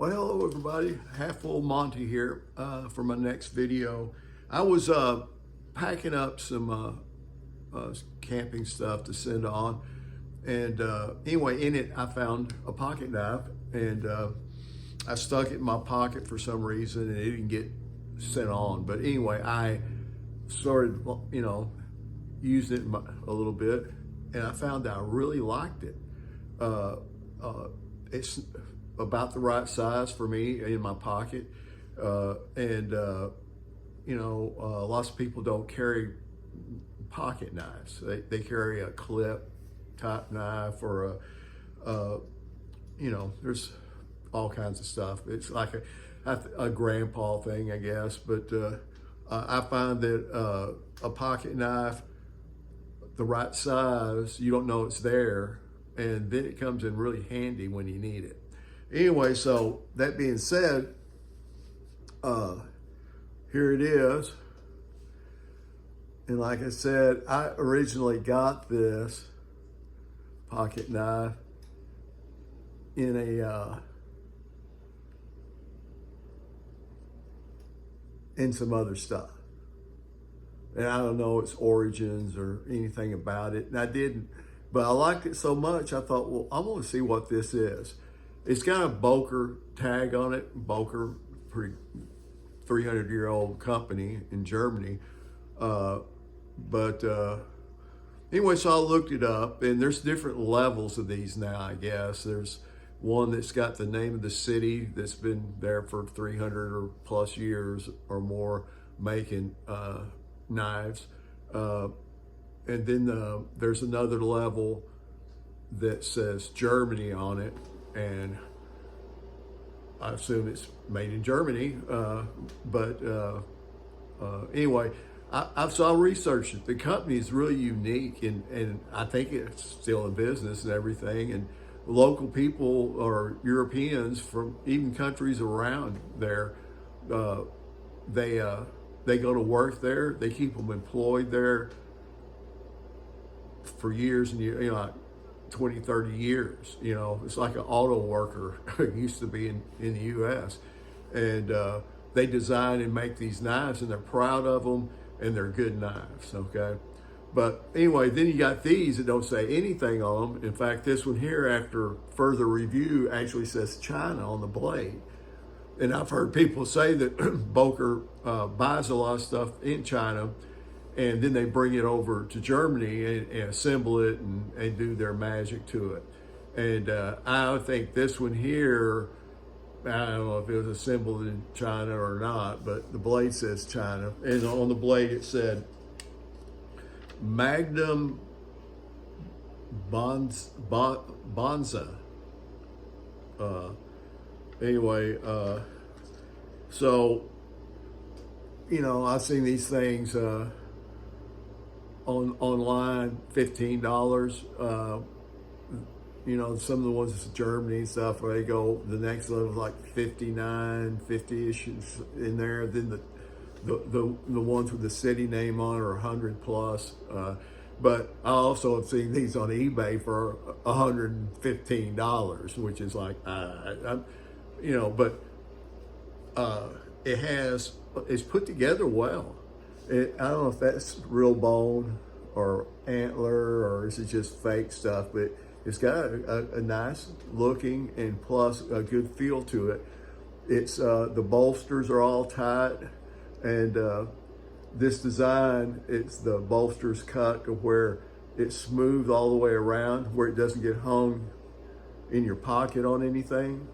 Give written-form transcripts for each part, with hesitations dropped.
Well, hello everybody. Half Full Monty here for my next video. I was packing up some camping stuff to send on, and anyway, in it I found a pocket knife, and I stuck it in my pocket for some reason, and it didn't get sent on. But anyway, I started, using it a little bit, and I found that I really liked it. It's about the right size for me in my pocket, lots of people don't carry pocket knives. They carry a clip type knife, or there's all kinds of stuff. It's like a grandpa thing, I guess. But I find that a pocket knife, the right size, you don't know it's there, and then it comes in really handy when you need it. Anyway, so that being said, here it is. And like I said, I originally got this pocket knife in in some other stuff. And I don't know its origins or anything about it. And I didn't, but I liked it so much, I thought, well, I want to see what this is. It's got a Boker tag on it. Boker, pretty 300-year-old company in Germany. Anyway, so I looked it up, and there's different levels of these now, I guess. There's one that's got the name of the city that's been there for 300 or plus years or more making knives. And then there's another level that says Germany on it, and I assume it's made in Germany. Anyway, so I researched it. The company is really unique, and I think it's still in business and everything. And local people or Europeans from even countries around there, they go to work there. They keep them employed there for years and years, like 20, 30 years. It's like an auto worker used to be in the U.S. And they design and make these knives, and they're proud of them, and they're good knives, okay? But anyway, then you got these that don't say anything on them. In fact, this one here, after further review, actually says China on the blade. And I've heard people say that Boker buys a lot of stuff in China, and then they bring it over to Germany and assemble it and do their magic to it. And I think this one here, I don't know if it was assembled in China or not, but the blade says China. And on the blade it said Magnum Bonza. So, I've seen these things online, $15. Some of the ones in Germany and stuff, where they go, the next level is like 59, 50-ish in there. Then the ones with the city name on are 100 plus. But I also have seen these on eBay for $115, which is like, it's put together well. I don't know if that's real bone or antler, or is it just fake stuff, but it's got a nice looking and plus a good feel to it. It's the bolsters are all tight, and this design, it's the bolsters cut to where it's smooth all the way around, where it doesn't get hung in your pocket on anything,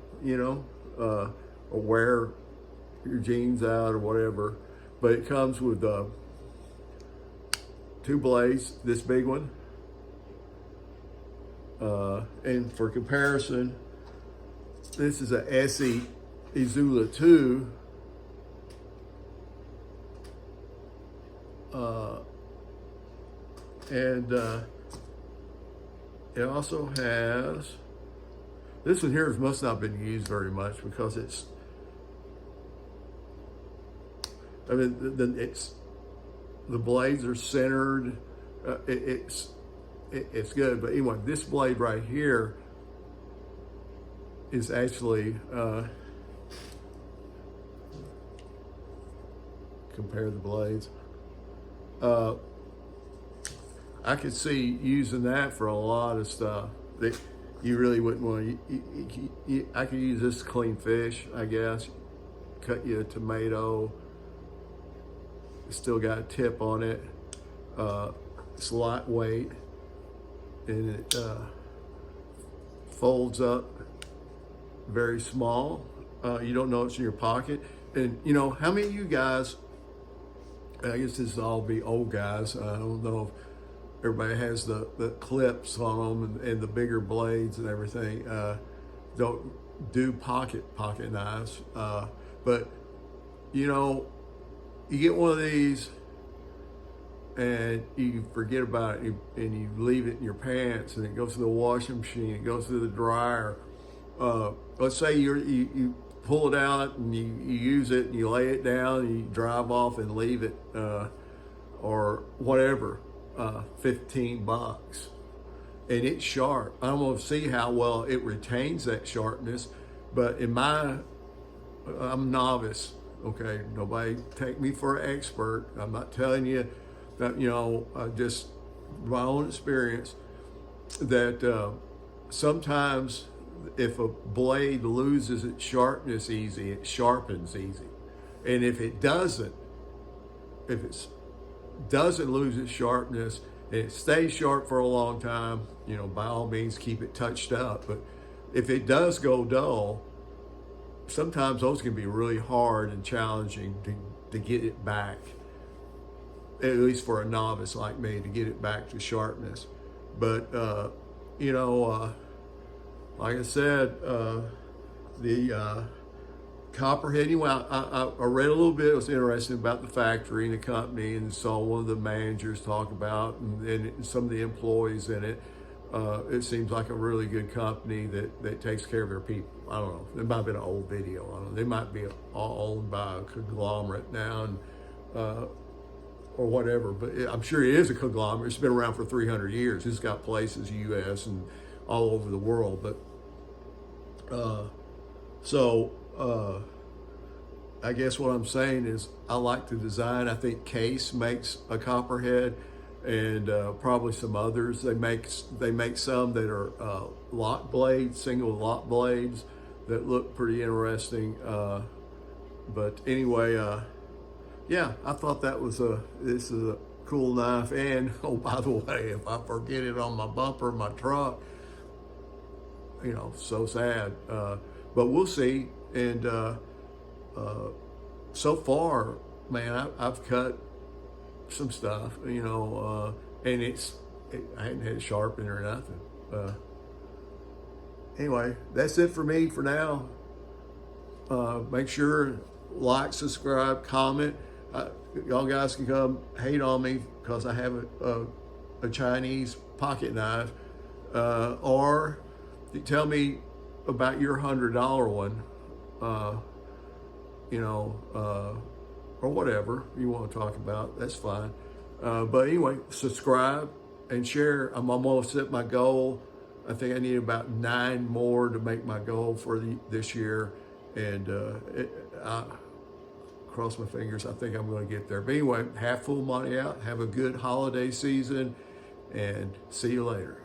or wear your jeans out or whatever. But it comes with two blades, this big one. And for comparison, this is a Essie Izula 2. It also has, this one here must not have been used very much, because the blades are centered. It's good. But anyway, this blade right here is actually compare the blades. I could see using that for a lot of stuff that you really wouldn't want to. I could use this to clean fish, I guess. Cut you a tomato. It's still got a tip on it. It's lightweight, and it folds up very small. You don't know it's in your pocket. And you know, how many of you guys, I guess this will all be old guys, I don't know if everybody has the clips on them and the bigger blades and everything, don't do pocket knives. But you know, you get one of these and you forget about it and you leave it in your pants and it goes to the washing machine, it goes to the dryer. Let's say you pull it out and you use it and you lay it down and you drive off and leave it, or whatever, $15, and it's sharp. I'm gonna see how well it retains that sharpness, but I'm novice, okay? Nobody take me for an expert. I'm not telling you that, you know, just my own experience, that sometimes if a blade loses its sharpness easy, it sharpens easy. And if it doesn't lose its sharpness and it stays sharp for a long time, you know, by all means keep it touched up. But if it does go dull, sometimes those can be really hard and challenging to get it back, at least for a novice like me, to get it back to sharpness. But you know, like I said, the Copperhead, anyway, I read a little bit. It was interesting about the factory and the company, and saw one of the managers talk about and some of the employees in it. It seems like a really good company that takes care of their people. I don't know. It might have been an old video. I don't know. They might be all owned by a conglomerate now, and or whatever. But I'm sure it is a conglomerate. It's been around for 300 years. It's got places, U.S. and all over the world. But I guess what I'm saying is I like the design. I think Case makes a Copperhead, and probably some others. They make some that are lock blades, single lock blades, that look pretty interesting. But anyway, yeah, I thought this is a cool knife. And oh, by the way, if I forget it on my bumper of my truck, you know, so sad. But we'll see. And so far, man, I've cut some stuff, you know, and I hadn't had it sharpened or nothing. Anyway, that's it for me for now. Make sure like, subscribe, comment. Y'all guys can come hate on me because I have a Chinese pocket knife, or tell me about your $100 one, you know, or whatever you want to talk about. That's fine. But anyway, subscribe and share. I'm almost at my goal. I think I need about 9 more to make my goal for this year. And I cross my fingers. I think I'm going to get there. But anyway, half full money out. Have a good holiday season, and see you later.